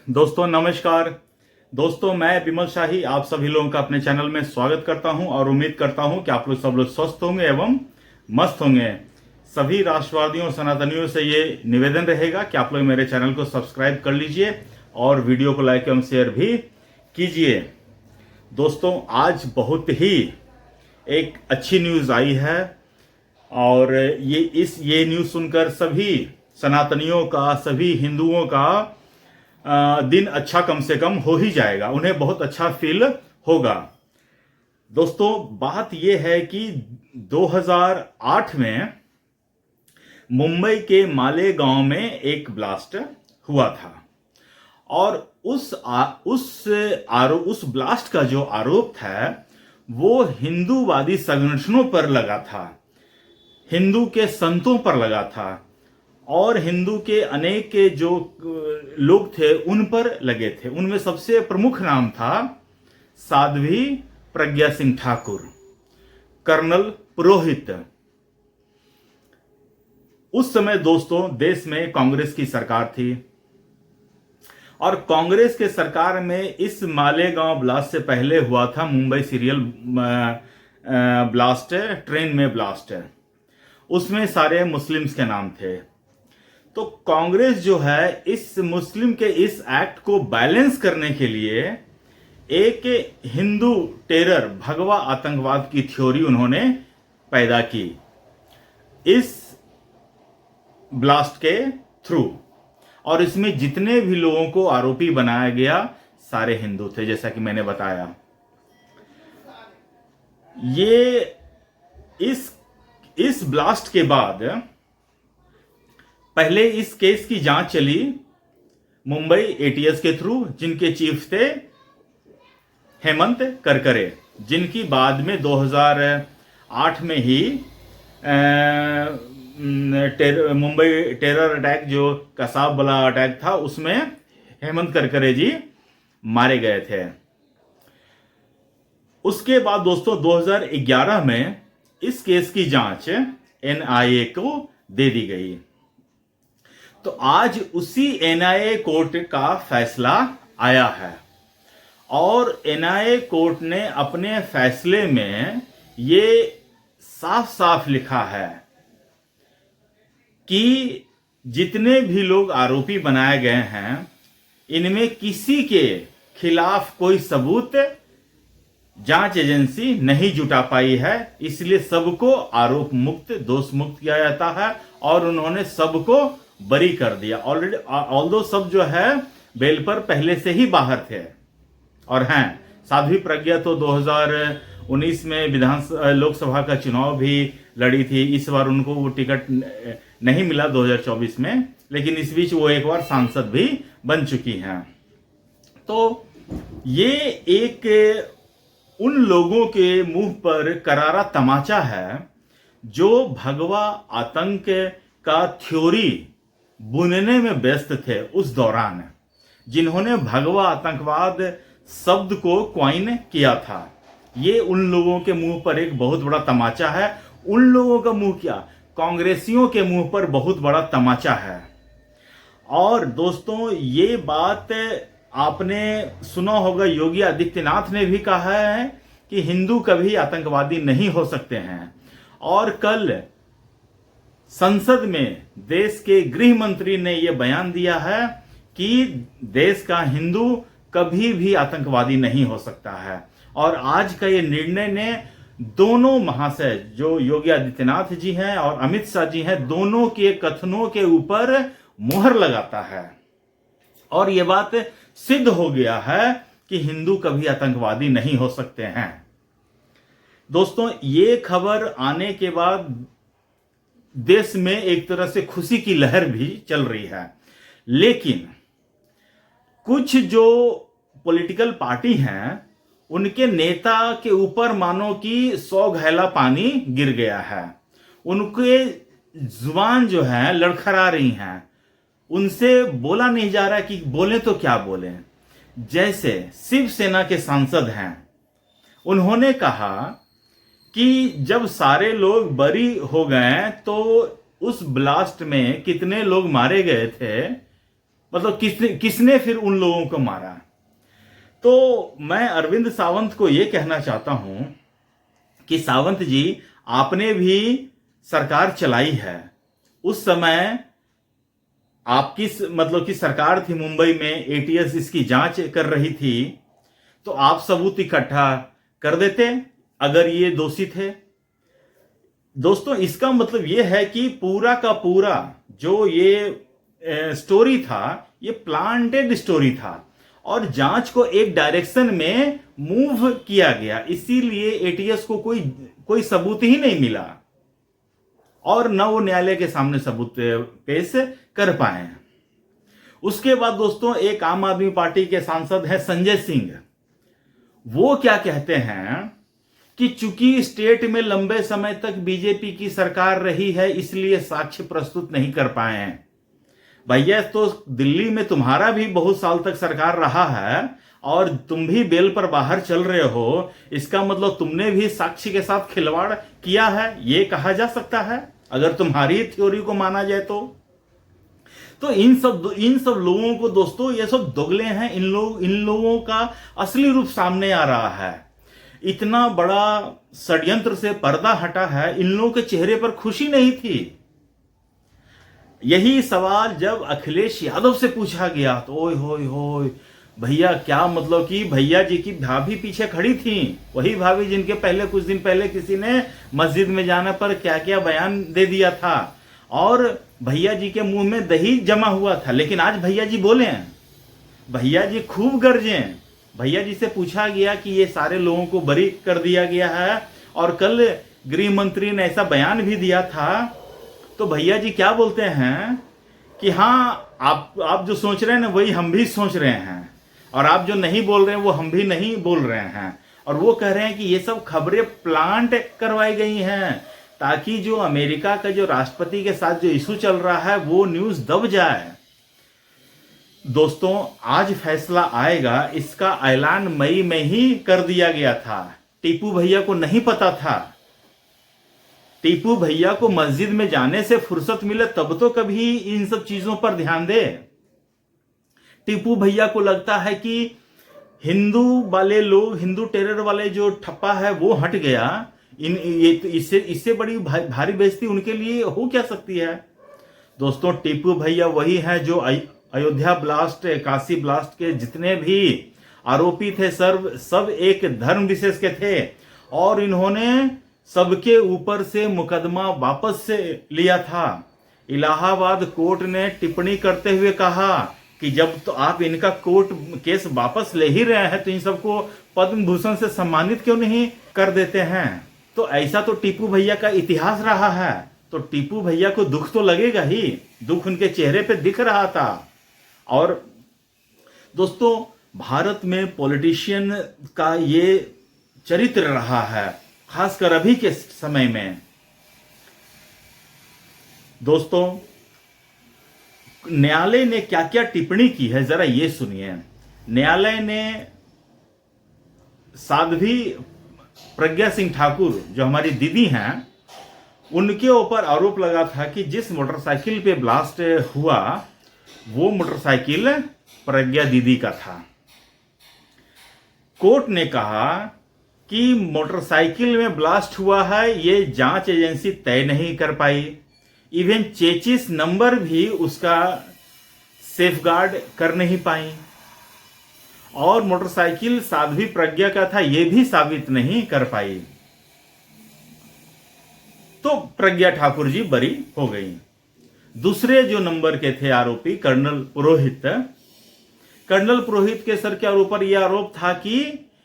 दोस्तों नमस्कार। दोस्तों मैं विमल शाही आप सभी लोगों का अपने चैनल में स्वागत करता हूं और उम्मीद करता हूं कि आप लोग सब लोग स्वस्थ होंगे एवं मस्त होंगे। सभी राष्ट्रवादियों सनातनियों से ये निवेदन रहेगा कि आप लोग मेरे चैनल को सब्सक्राइब कर लीजिए और वीडियो को लाइक एवं शेयर भी कीजिए। दोस्तों आज बहुत ही एक अच्छी न्यूज़ आई है और ये न्यूज़ सुनकर सभी सनातनियों का, सभी हिंदुओं का दिन अच्छा कम से कम हो ही जाएगा, उन्हें बहुत अच्छा फील होगा। दोस्तों बात यह है कि 2008 में मुंबई के मालेगांव में एक ब्लास्ट हुआ था और उस ब्लास्ट का जो आरोप था वो हिंदूवादी संगठनों पर लगा था, हिंदू के संतों पर लगा था और हिंदू के अनेक जो लोग थे उन पर लगे थे। उनमें सबसे प्रमुख नाम था साध्वी प्रज्ञा सिंह ठाकुर, कर्नल पुरोहित। उस समय दोस्तों देश में कांग्रेस की सरकार थी और कांग्रेस के सरकार में इस मालेगांव ब्लास्ट से पहले हुआ था मुंबई सीरियल ब्लास्ट, ट्रेन में ब्लास्ट। उसमें सारे मुस्लिम्स के नाम थे। तो कांग्रेस जो है इस मुस्लिम के इस एक्ट को बैलेंस करने के लिए एक हिंदू टेरर, भगवा आतंकवाद की थ्योरी उन्होंने पैदा की इस ब्लास्ट के थ्रू, और इसमें जितने भी लोगों को आरोपी बनाया गया सारे हिंदू थे, जैसा कि मैंने बताया। ये इस ब्लास्ट के बाद पहले इस केस की जांच चली मुंबई एटीएस के थ्रू, जिनके चीफ थे हेमंत करकरे, जिनकी बाद में 2008 में ही मुंबई टेरर अटैक, जो कसाब वाला अटैक था, उसमें हेमंत करकरे जी मारे गए थे। उसके बाद दोस्तों 2011 में इस केस की जांच एनआईए को दे दी गई। तो आज उसी एनआईए कोर्ट का फैसला आया है और एनआईए कोर्ट ने अपने फैसले में ये साफ साफ लिखा है कि जितने भी लोग आरोपी बनाए गए हैं इनमें किसी के खिलाफ कोई सबूत जांच एजेंसी नहीं जुटा पाई है, इसलिए सबको आरोप मुक्त, दोष मुक्त किया जाता है और उन्होंने सबको बरी कर दिया। ऑलरेडी ऑल्दो सब जो है बेल पर पहले से ही बाहर थे। और हैं साध्वी प्रज्ञा तो 2019 में लोकसभा का चुनाव भी लड़ी थी। इस बार उनको वो टिकट नहीं मिला 2024 में, लेकिन इस बीच वो एक बार सांसद भी बन चुकी हैं। तो ये एक उन लोगों के मुंह पर करारा तमाचा है जो भगवा आतंक का थ्योरी बुनने में व्यस्त थे उस दौरान, जिन्होंने भगवा आतंकवाद शब्द को क्वाइन किया था। ये उन लोगों के मुंह पर एक बहुत बड़ा तमाचा है। उन लोगों का मुंह क्या, कांग्रेसियों के मुंह पर बहुत बड़ा तमाचा है। और दोस्तों ये बात आपने सुना होगा, योगी आदित्यनाथ ने भी कहा है कि हिंदू कभी आतंकवादी नहीं हो सकते हैं। और कल संसद में देश के गृह मंत्री ने यह बयान दिया है कि देश का हिंदू कभी भी आतंकवादी नहीं हो सकता है। और आज का ये निर्णय ने दोनों महाशय, जो योगी आदित्यनाथ जी हैं और अमित शाह जी हैं, दोनों के कथनों के ऊपर मुहर लगाता है और यह बात सिद्ध हो गया है कि हिंदू कभी आतंकवादी नहीं हो सकते हैं। दोस्तों ये खबर आने के बाद देश में एक तरह से खुशी की लहर भी चल रही है, लेकिन कुछ जो पॉलिटिकल पार्टी हैं उनके नेता के ऊपर मानो कि 100 घैला पानी गिर गया है। उनके जुबान जो है लड़खड़ा रही हैं, उनसे बोला नहीं जा रहा कि बोले तो क्या बोले। जैसे शिवसेना के सांसद हैं, उन्होंने कहा कि जब सारे लोग बरी हो गए तो उस ब्लास्ट में कितने लोग मारे गए थे मतलब किसने फिर उन लोगों को मारा। तो मैं अरविंद सावंत को यह कहना चाहता हूं कि सावंत जी, आपने भी सरकार चलाई है। उस समय आपकी मतलब कि सरकार थी मुंबई में, एटीएस इसकी जांच कर रही थी, तो आप सबूत इकट्ठा कर देते अगर ये दोषी थे। दोस्तों, इसका मतलब ये है कि पूरा का पूरा जो ये स्टोरी था, ये प्लांटेड स्टोरी था और जांच को एक डायरेक्शन में मूव किया गया, इसीलिए एटीएस को कोई सबूत ही नहीं मिला और न वो न्यायालय के सामने सबूत पेश कर पाए। उसके बाद दोस्तों, एक आम आदमी पार्टी के सांसद हैं संजय सिंह। वो क्या कहते हैं कि चूंकि स्टेट में लंबे समय तक बीजेपी की सरकार रही है, इसलिए साक्ष्य प्रस्तुत नहीं कर पाए हैं। भैया, तो दिल्ली में तुम्हारा भी बहुत साल तक सरकार रहा है और तुम भी बेल पर बाहर चल रहे हो, इसका मतलब तुमने भी साक्ष्य के साथ खिलवाड़ किया है, ये कहा जा सकता है अगर तुम्हारी थ्योरी को माना जाए तो इन सब लोगों को दोस्तों, ये सब दोगले हैं। इन लोगों का असली रूप सामने आ रहा है। इतना बड़ा षड्यंत्र से पर्दा हटा है, इन लोगों के चेहरे पर खुशी नहीं थी। यही सवाल जब अखिलेश यादव से पूछा गया तो ओए होए होए भैया, क्या मतलब कि भैया जी की भाभी पीछे खड़ी थी, वही भाभी जिनके पहले कुछ दिन पहले किसी ने मस्जिद में जाने पर क्या क्या बयान दे दिया था और भैया जी के मुंह में दही जमा हुआ था, लेकिन आज भैया जी बोले, भैया जी खूब गरजे। भैया जी से पूछा गया कि ये सारे लोगों को बरी कर दिया गया है और कल गृह मंत्री ने ऐसा बयान भी दिया था, तो भैया जी क्या बोलते हैं कि हाँ, आप जो सोच रहे हैं ना, वही हम भी सोच रहे हैं और आप जो नहीं बोल रहे हैं वो हम भी नहीं बोल रहे हैं। और वो कह रहे हैं कि ये सब खबरें प्लांट करवाई गई हैं ताकि जो अमेरिका का जो राष्ट्रपति के साथ जो इशू चल रहा है वो न्यूज दब जाए। दोस्तों, आज फैसला आएगा, इसका ऐलान मई में ही कर दिया गया था। टीपू भैया को नहीं पता था। टीपू भैया को मस्जिद में जाने से फुर्सत मिले तब तो कभी इन सब चीजों पर ध्यान दे। टीपू भैया को लगता है कि हिंदू वाले लोग, हिंदू टेरर वाले जो ठप्पा है वो हट गया, इससे बड़ी भारी बेइज्जती उनके लिए हो क्या सकती है। दोस्तों, टीपू भैया वही हैं जो अयोध्या ब्लास्ट, काशी ब्लास्ट के जितने भी आरोपी थे सब एक धर्म विशेष के थे और इन्होंने सबके ऊपर से मुकदमा वापस से लिया था। इलाहाबाद कोर्ट ने टिप्पणी करते हुए कहा कि जब तो आप इनका कोर्ट केस वापस ले ही रहे हैं तो इन सबको पद्म भूषण से सम्मानित क्यों नहीं कर देते हैं। तो ऐसा तो टीपू भैया का इतिहास रहा है, तो टीपू भैया को दुख तो लगेगा ही, दुख उनके चेहरे पे दिख रहा था। और दोस्तों, भारत में पॉलिटिशियन का ये चरित्र रहा है, खासकर अभी के समय में। दोस्तों, न्यायालय ने क्या क्या टिप्पणी की है जरा ये सुनिए। न्यायालय ने साध्वी प्रज्ञा सिंह ठाकुर, जो हमारी दीदी हैं, उनके ऊपर आरोप लगा था कि जिस मोटरसाइकिल पे ब्लास्ट हुआ वो मोटरसाइकिल प्रज्ञा दीदी का था। कोर्ट ने कहा कि मोटरसाइकिल में ब्लास्ट हुआ है ये जांच एजेंसी तय नहीं कर पाई, इवन चेचिस नंबर भी उसका सेफगार्ड कर नहीं पाई और मोटरसाइकिल साध्वी प्रज्ञा का था ये भी साबित नहीं कर पाई। तो प्रज्ञा ठाकुर जी बरी हो गई। दूसरे जो नंबर के थे आरोपी कर्नल पुरोहित के सर के ऊपर यह आरोप था कि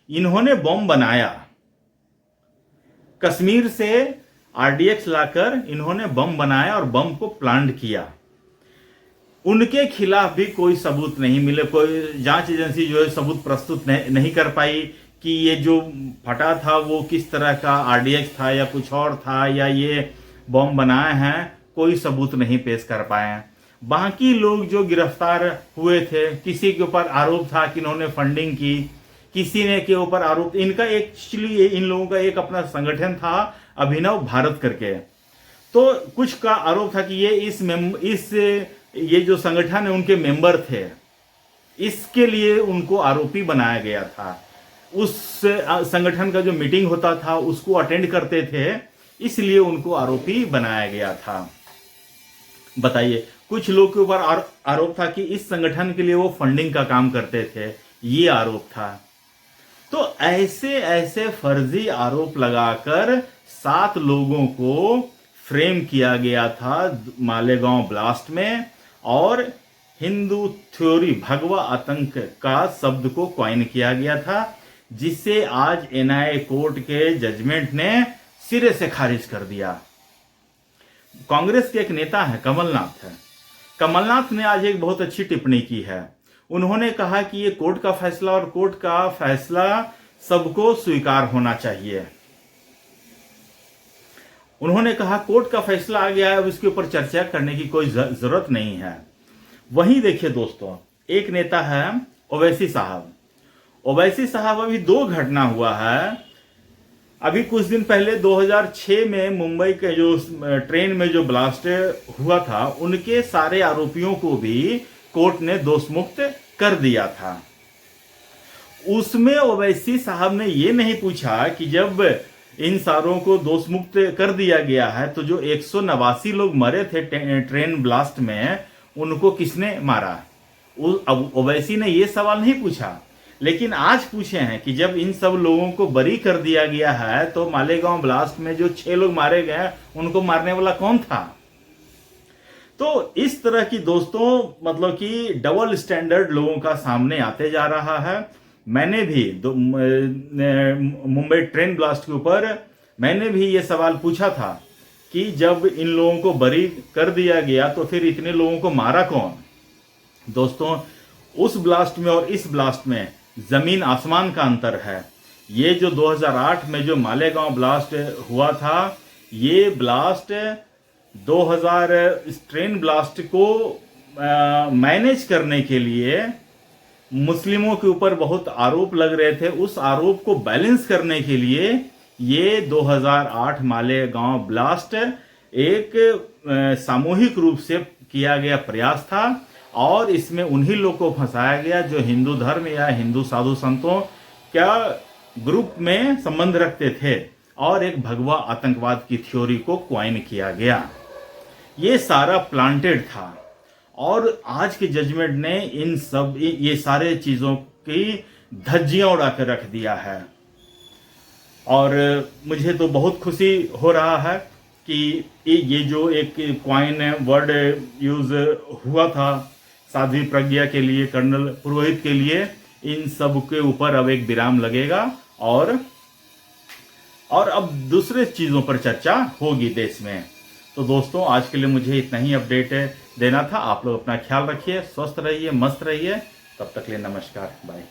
इन्होंने बम बनाया, कश्मीर से आरडीएक्स लाकर इन्होंने बम बनाया और बम को प्लांट किया। उनके खिलाफ भी कोई सबूत नहीं मिले, कोई जांच एजेंसी जो है सबूत प्रस्तुत नहीं कर पाई कि ये जो फटा था वो किस तरह का आरडीएक्स था या कुछ और था या ये बम बनाए हैं, कोई सबूत नहीं पेश कर पाए। बाकी लोग जो गिरफ्तार हुए थे, किसी के ऊपर आरोप था कि इन्होंने फंडिंग की, किसी ने के ऊपर आरोप, इनका एक्चुअली इन लोगों का एक अपना संगठन था अभिनव भारत करके, तो कुछ का आरोप था कि ये इस ये जो संगठन है उनके मेंबर थे, इसके लिए उनको आरोपी बनाया गया था। उस संगठन का जो मीटिंग होता था उसको अटेंड करते थे, इसलिए उनको आरोपी बनाया गया था। बताइए, कुछ लोग के ऊपर आरोप था कि इस संगठन के लिए वो फंडिंग का काम करते थे, ये आरोप था। तो ऐसे ऐसे फर्जी आरोप लगाकर 7 लोगों को फ्रेम किया गया था मालेगांव ब्लास्ट में, और हिंदू थ्योरी भगवा आतंक का शब्द को कॉइन किया गया था, जिसे आज एनआईए कोर्ट के जजमेंट ने सिरे से खारिज कर दिया। कांग्रेस के एक नेता है कमलनाथ है, कमलनाथ ने आज एक बहुत अच्छी टिप्पणी की है। उन्होंने कहा कि ये कोर्ट का फैसला, और कोर्ट का फैसला सबको स्वीकार होना चाहिए। उन्होंने कहा कोर्ट का फैसला आ गया है, अब इसके ऊपर चर्चा करने की कोई जरूरत नहीं है। वहीं देखिए दोस्तों, एक नेता है ओवैसी साहब। ओवैसी साहब, अभी 2 घटना हुआ है। अभी कुछ दिन पहले 2006 में मुंबई के जो ट्रेन में जो ब्लास्ट हुआ था, उनके सारे आरोपियों को भी कोर्ट ने दोषमुक्त कर दिया था। उसमें ओवैसी साहब ने ये नहीं पूछा कि जब इन सारों को दोषमुक्त कर दिया गया है तो जो 189 लोग मरे थे ट्रेन ब्लास्ट में, उनको किसने मारा। अब ओवैसी ने ये सवाल नहीं पूछा, लेकिन आज पूछे हैं कि जब इन सब लोगों को बरी कर दिया गया है तो मालेगांव ब्लास्ट में जो 6 लोग मारे गए, उनको मारने वाला कौन था। तो इस तरह की दोस्तों, मतलब कि डबल स्टैंडर्ड लोगों का सामने आते जा रहा है। मैंने भी मुंबई ट्रेन ब्लास्ट के ऊपर मैंने भी ये सवाल पूछा था कि जब इन लोगों को बरी कर दिया गया तो फिर इतने लोगों को मारा कौन। दोस्तों, उस ब्लास्ट में और इस ब्लास्ट में जमीन आसमान का अंतर है। ये जो 2008 में जो मालेगांव ब्लास्ट हुआ था, ये ब्लास्ट 2000 इस ट्रेन ब्लास्ट को मैनेज करने के लिए मुस्लिमों के ऊपर बहुत आरोप लग रहे थे। उस आरोप को बैलेंस करने के लिए ये 2008 मालेगांव ब्लास्ट एक सामूहिक रूप से किया गया प्रयास था, और इसमें उन्हीं लोग को फंसाया गया जो हिंदू धर्म या हिंदू साधु संतों क्या ग्रुप में संबंध रखते थे, और एक भगवा आतंकवाद की थ्योरी को क्वाइन किया गया। ये सारा प्लांटेड था, और आज के जजमेंट ने इन सब ये सारे चीजों की धज्जियां उड़ा कर रख दिया है। और मुझे तो बहुत खुशी हो रहा है कि ये जो एक क्वाइन वर्ड यूज हुआ था साध्वी प्रज्ञा के लिए, कर्नल पुरोहित के लिए, इन सब के ऊपर अब एक विराम लगेगा, और अब दूसरे चीजों पर चर्चा होगी देश में। तो दोस्तों, आज के लिए मुझे इतना ही अपडेट देना था। आप लोग अपना ख्याल रखिए, स्वस्थ रहिए, मस्त रहिए। तब तक के लिए नमस्कार, बाय।